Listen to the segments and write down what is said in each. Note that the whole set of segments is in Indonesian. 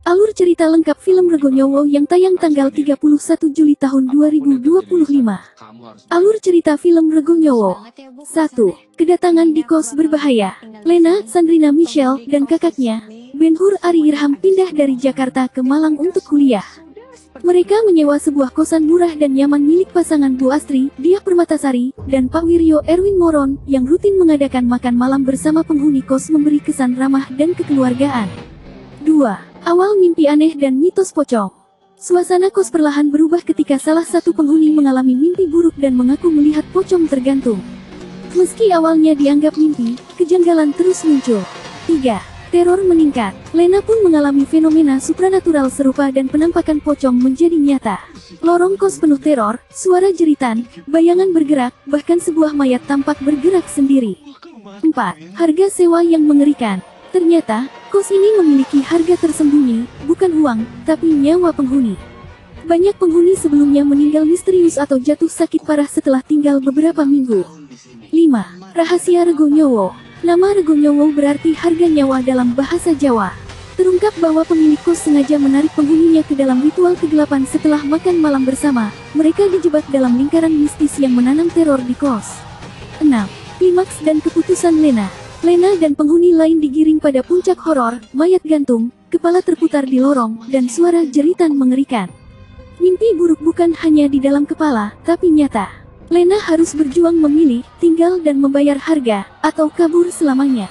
Alur cerita lengkap film Rego Nyowo yang tayang tanggal 31 Juli tahun 2025. Alur cerita film Rego Nyowo. 1. Kedatangan di kos berbahaya. Lena, Sandrina Michelle, dan kakaknya, Ben-Hur Ari Irham pindah dari Jakarta ke Malang untuk kuliah. Mereka menyewa sebuah kosan murah dan nyaman milik pasangan Bu Astri, Diah Permatasari, dan Pak Wiryo Erwin Moron, yang rutin mengadakan makan malam bersama penghuni kos memberi kesan ramah dan kekeluargaan. 2. Awal mimpi aneh dan mitos pocong. Suasana kos perlahan berubah ketika salah satu penghuni mengalami mimpi buruk dan mengaku melihat pocong tergantung. Meski awalnya dianggap mimpi, kejanggalan terus muncul. 3. Teror meningkat. Lena pun mengalami fenomena supranatural serupa dan penampakan pocong menjadi nyata. Lorong kos penuh teror, suara jeritan, bayangan bergerak, bahkan sebuah mayat tampak bergerak sendiri. 4. Harga sewa yang mengerikan. Ternyata, kos ini memiliki harga tersembunyi, bukan uang, tapi nyawa penghuni. Banyak penghuni sebelumnya meninggal misterius atau jatuh sakit parah setelah tinggal beberapa minggu. 5. Rahasia Rego Nyowo. Nama Rego Nyowo berarti harga nyawa dalam bahasa Jawa. Terungkap bahwa pemilik kos sengaja menarik penghuninya ke dalam ritual kegelapan setelah makan malam bersama. Mereka dijebak dalam lingkaran mistis yang menanam teror di kos. 6. Klimaks dan keputusan Lena. Lena dan penghuni lain digiring pada puncak horor, mayat gantung, kepala terputar di lorong, dan suara jeritan mengerikan. Mimpi buruk bukan hanya di dalam kepala, tapi nyata. Lena harus berjuang memilih, tinggal dan membayar harga, atau kabur selamanya.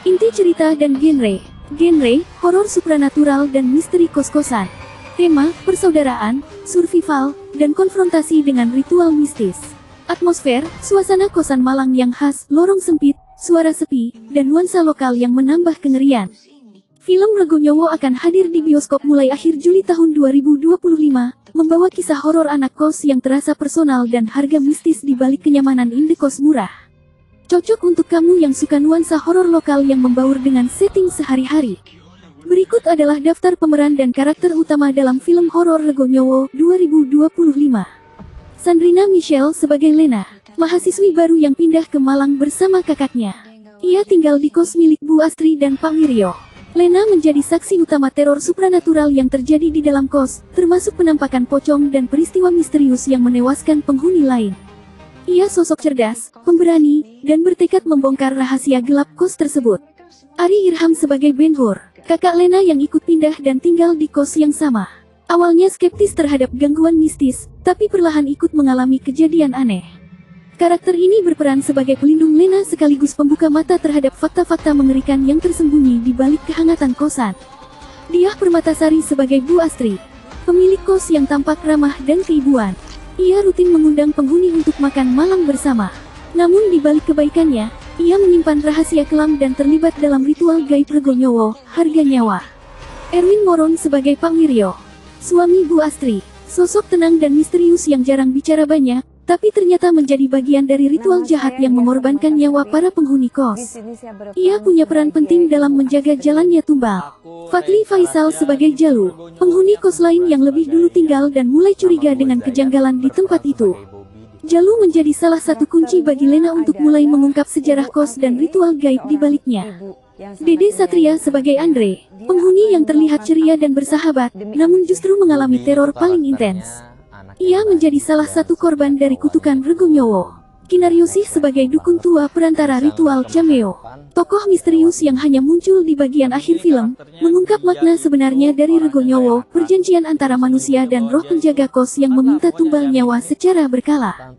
Inti cerita dan genre. Genre, horor supranatural dan misteri kos-kosan. Tema, persaudaraan, survival, dan konfrontasi dengan ritual mistis. Atmosfer, suasana kosan Malang yang khas, lorong sempit, suara sepi, dan nuansa lokal yang menambah kengerian. Film Rego Nyowo akan hadir di bioskop mulai akhir Juli tahun 2025, membawa kisah horor anak kos yang terasa personal dan harga mistis di balik kenyamanan indekos murah. Cocok untuk kamu yang suka nuansa horor lokal yang membaur dengan setting sehari-hari. Berikut adalah daftar pemeran dan karakter utama dalam film horor Rego Nyowo 2025. Sandrina Michelle sebagai Lena, mahasiswi baru yang pindah ke Malang bersama kakaknya. Ia tinggal di kos milik Bu Astri dan Pak Wiryo. Lena menjadi saksi utama teror supranatural yang terjadi di dalam kos, termasuk penampakan pocong dan peristiwa misterius yang menewaskan penghuni lain. Ia sosok cerdas, pemberani, dan bertekad membongkar rahasia gelap kos tersebut. Ari Irham sebagai Ben-Hur, kakak Lena yang ikut pindah dan tinggal di kos yang sama. Awalnya skeptis terhadap gangguan mistis, tapi perlahan ikut mengalami kejadian aneh. Karakter ini berperan sebagai pelindung Lena sekaligus pembuka mata terhadap fakta-fakta mengerikan yang tersembunyi di balik kehangatan kosan. Diah Permatasari sebagai Bu Astri, pemilik kos yang tampak ramah dan keibuan. Ia rutin mengundang penghuni untuk makan malam bersama. Namun di balik kebaikannya, ia menyimpan rahasia kelam dan terlibat dalam ritual gaib Rego Nyowo, harga nyawa. Erwin Moron sebagai Pak Wiryo, suami Bu Astri, sosok tenang dan misterius yang jarang bicara banyak, tapi ternyata menjadi bagian dari ritual jahat yang mengorbankan nyawa para penghuni kos. Ia punya peran penting dalam menjaga jalannya tumbal. Fadli Faisal sebagai Jalu, penghuni kos lain yang lebih dulu tinggal dan mulai curiga dengan kejanggalan di tempat itu. Jalu menjadi salah satu kunci bagi Lena untuk mulai mengungkap sejarah kos dan ritual gaib di baliknya. Dede Satria sebagai Andre, penghuni yang terlihat ceria dan bersahabat, namun justru mengalami teror paling intens. Ia menjadi salah satu korban dari kutukan Rego Nyowo. Kinaryosi sebagai dukun tua perantara ritual cameo, tokoh misterius yang hanya muncul di bagian akhir film, mengungkap makna sebenarnya dari Rego Nyowo, perjanjian antara manusia dan roh penjaga kos yang meminta tumbal nyawa secara berkala.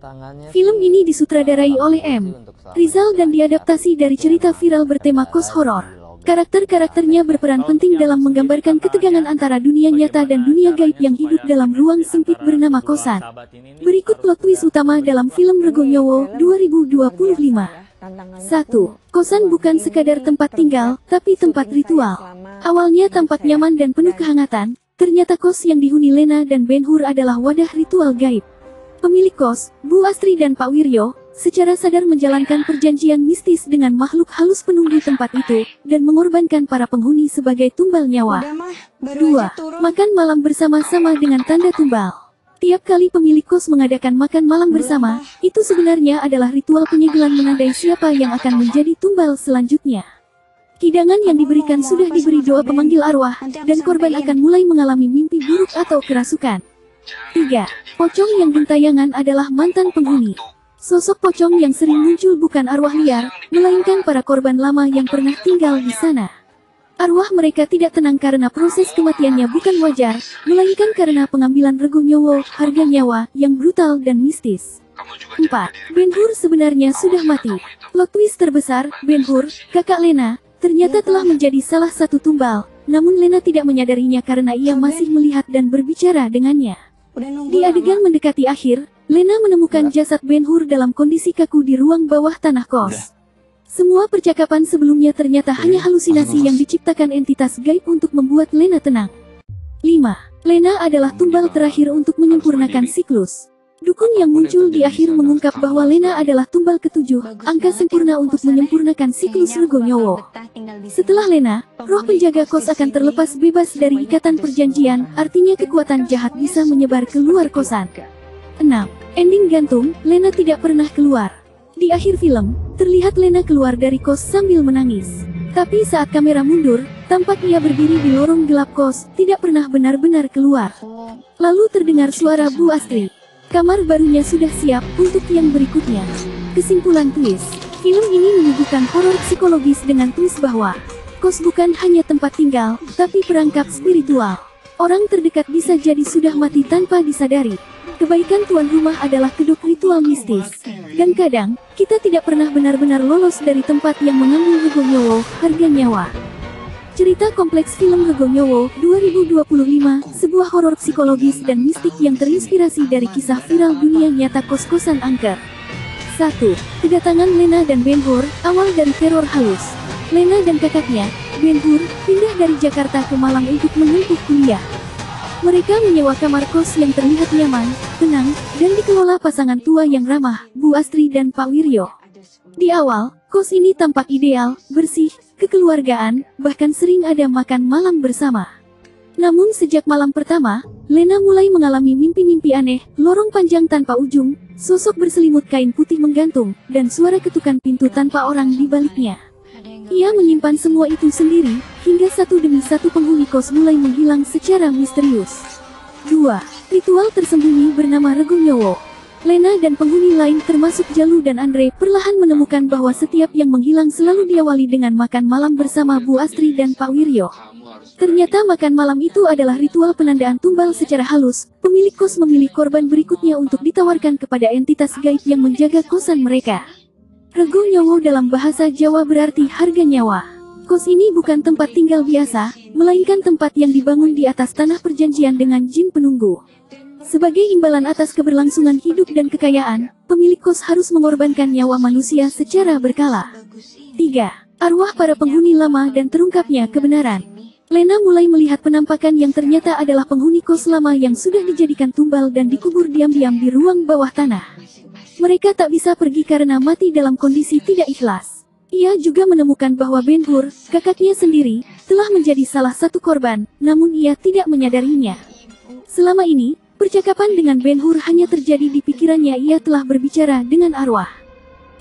Film ini disutradarai oleh M. Rizal dan diadaptasi dari cerita viral bertema kos horor. Karakter-karakternya berperan penting dalam menggambarkan ketegangan antara dunia nyata dan dunia gaib yang hidup dalam ruang sempit bernama kosan. Berikut plot twist utama dalam film Rego Nyowo 2025. 1. Kosan bukan sekadar tempat tinggal, tapi tempat ritual. Awalnya tampak nyaman dan penuh kehangatan, ternyata kos yang dihuni Lena dan Ben-Hur adalah wadah ritual gaib. Pemilik kos, Bu Astri dan Pak Wiryo, secara sadar menjalankan perjanjian mistis dengan makhluk halus penunggu tempat itu, dan mengorbankan para penghuni sebagai tumbal nyawa. 2. Makan malam bersama-sama dengan tanda tumbal. Tiap kali pemilik kos mengadakan makan malam bersama, itu sebenarnya adalah ritual penyegelan menandai siapa yang akan menjadi tumbal selanjutnya. Hidangan yang diberikan sudah diberi doa pemanggil arwah, dan korban akan mulai mengalami mimpi buruk atau kerasukan. 3. Pocong yang gentayangan adalah mantan penghuni. Sosok pocong yang sering muncul bukan arwah liar, melainkan para korban lama yang pernah tinggal di sana. Arwah mereka tidak tenang karena proses kematiannya bukan wajar, melainkan karena pengambilan regu nyowo, harga nyawa, yang brutal dan mistis. 4. Ben-Hur sebenarnya sudah mati. Plot twist terbesar, Ben-Hur, kakak Lena, ternyata telah menjadi salah satu tumbal, namun Lena tidak menyadarinya karena ia masih melihat dan berbicara dengannya. Di adegan mendekati akhir, Lena menemukan jasad Ben-Hur dalam kondisi kaku di ruang bawah tanah kos. Semua percakapan sebelumnya ternyata hanya halusinasi yang diciptakan entitas gaib untuk membuat Lena tenang. 5. Lena adalah tumbal terakhir untuk menyempurnakan siklus. Dukun yang muncul di akhir mengungkap bahwa Lena adalah tumbal ketujuh, angka sempurna untuk menyempurnakan siklus regu nyowo. Setelah Lena, roh penjaga kos akan terlepas bebas dari ikatan perjanjian, artinya kekuatan jahat bisa menyebar ke luar kosan. 6. Ending gantung, Lena tidak pernah keluar. Di akhir film, terlihat Lena keluar dari kos sambil menangis. Tapi saat kamera mundur, tampak ia berdiri di lorong gelap kos, tidak pernah benar-benar keluar. Lalu terdengar suara Bu Astri. Kamar barunya sudah siap untuk yang berikutnya. Kesimpulan twist. Film ini menyuguhkan horor psikologis dengan twist bahwa kos bukan hanya tempat tinggal, tapi perangkap spiritual. Orang terdekat bisa jadi sudah mati tanpa disadari. Kebaikan tuan rumah adalah kedok ritual mistis. Dan kadang, kita tidak pernah benar-benar lolos dari tempat yang mengambil regu nyowo, harga nyawa. Cerita kompleks film Regu Nyowo 2025, sebuah horor psikologis dan mistik yang terinspirasi dari kisah viral dunia nyata kos-kosan angker. 1. Kedatangan Lena dan Ben-Hur, awal dari teror halus. Lena dan kakaknya, Ben-Hur, pindah dari Jakarta ke Malang untuk menempuh kuliah. Mereka menyewa kamar kos yang terlihat nyaman, tenang, dan dikelola pasangan tua yang ramah, Bu Astri dan Pak Wiryo. Di awal, kos ini tampak ideal, bersih, kekeluargaan, bahkan sering ada makan malam bersama. Namun sejak malam pertama, Lena mulai mengalami mimpi-mimpi aneh, lorong panjang tanpa ujung, sosok berselimut kain putih menggantung, dan suara ketukan pintu tanpa orang di baliknya. Ia menyimpan semua itu sendiri, hingga satu demi satu penghuni kos mulai menghilang secara misterius. 2. Ritual tersembunyi bernama Regu Nyowo. Lena dan penghuni lain termasuk Jalu dan Andre perlahan menemukan bahwa setiap yang menghilang selalu diawali dengan makan malam bersama Bu Astri dan Pak Wiryo. Ternyata makan malam itu adalah ritual penandaan tumbal secara halus. Pemilik kos memilih korban berikutnya untuk ditawarkan kepada entitas gaib yang menjaga kosan mereka. Regu Nyowo dalam bahasa Jawa berarti harga nyawa. Kos ini bukan tempat tinggal biasa, melainkan tempat yang dibangun di atas tanah perjanjian dengan jin penunggu. Sebagai imbalan atas keberlangsungan hidup dan kekayaan, pemilik kos harus mengorbankan nyawa manusia secara berkala. 3. Arwah para penghuni lama dan terungkapnya kebenaran. Lena mulai melihat penampakan yang ternyata adalah penghuni kos lama yang sudah dijadikan tumbal dan dikubur diam-diam di ruang bawah tanah. Mereka tak bisa pergi karena mati dalam kondisi tidak ikhlas. Ia juga menemukan bahwa Ben-Hur, kakaknya sendiri, telah menjadi salah satu korban, namun ia tidak menyadarinya. Selama ini, percakapan dengan Ben-Hur hanya terjadi di pikirannya. Ia telah berbicara dengan arwah.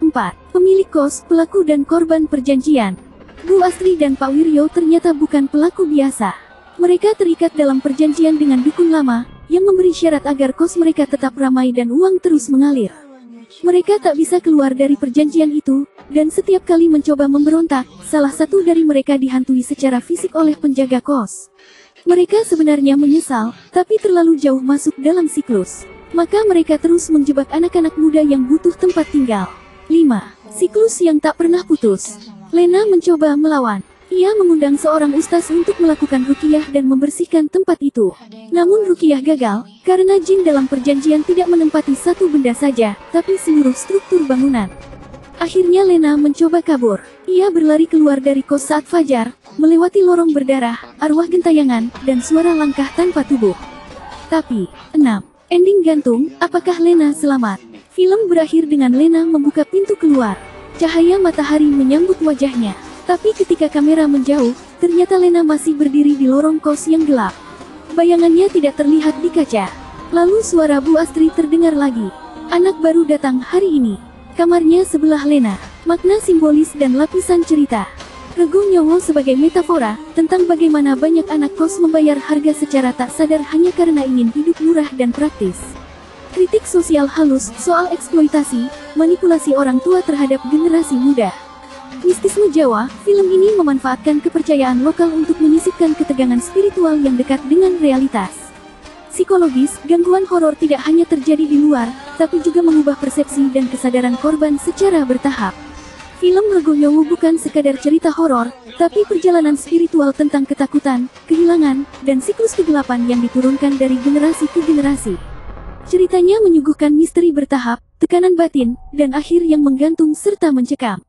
4. Pemilik kos, pelaku dan korban perjanjian. Bu Astri dan Pak Wiryo ternyata bukan pelaku biasa. Mereka terikat dalam perjanjian dengan dukun lama, yang memberi syarat agar kos mereka tetap ramai dan uang terus mengalir. Mereka tak bisa keluar dari perjanjian itu, dan setiap kali mencoba memberontak, salah satu dari mereka dihantui secara fisik oleh penjaga kos. Mereka sebenarnya menyesal, tapi terlalu jauh masuk dalam siklus. Maka mereka terus menjebak anak-anak muda yang butuh tempat tinggal. 5. Siklus yang tak pernah putus. Lena mencoba melawan. Ia mengundang seorang ustaz untuk melakukan ruqyah dan membersihkan tempat itu. Namun ruqyah gagal, karena jin dalam perjanjian tidak menempati satu benda saja, tapi seluruh struktur bangunan. Akhirnya Lena mencoba kabur. Ia berlari keluar dari kos saat fajar, melewati lorong berdarah, arwah gentayangan, dan suara langkah tanpa tubuh. Tapi, 6. Ending gantung, apakah Lena selamat? Film berakhir dengan Lena membuka pintu keluar. Cahaya matahari menyambut wajahnya. Tapi ketika kamera menjauh, ternyata Lena masih berdiri di lorong kos yang gelap. Bayangannya tidak terlihat di kaca. Lalu suara Bu Astri terdengar lagi. Anak baru datang hari ini. Kamarnya sebelah Lena. Makna simbolis dan lapisan cerita. Regu Nyowo sebagai metafora tentang bagaimana banyak anak kos membayar harga secara tak sadar hanya karena ingin hidup murah dan praktis. Kritik sosial halus soal eksploitasi, manipulasi orang tua terhadap generasi muda. Mistisme Jawa, film ini memanfaatkan kepercayaan lokal untuk menyisipkan ketegangan spiritual yang dekat dengan realitas. Psikologis, gangguan horor tidak hanya terjadi di luar, tapi juga mengubah persepsi dan kesadaran korban secara bertahap. Film Regu Nyowo bukan sekadar cerita horor, tapi perjalanan spiritual tentang ketakutan, kehilangan, dan siklus kegelapan yang diturunkan dari generasi ke generasi. Ceritanya menyuguhkan misteri bertahap, tekanan batin, dan akhir yang menggantung serta mencekam.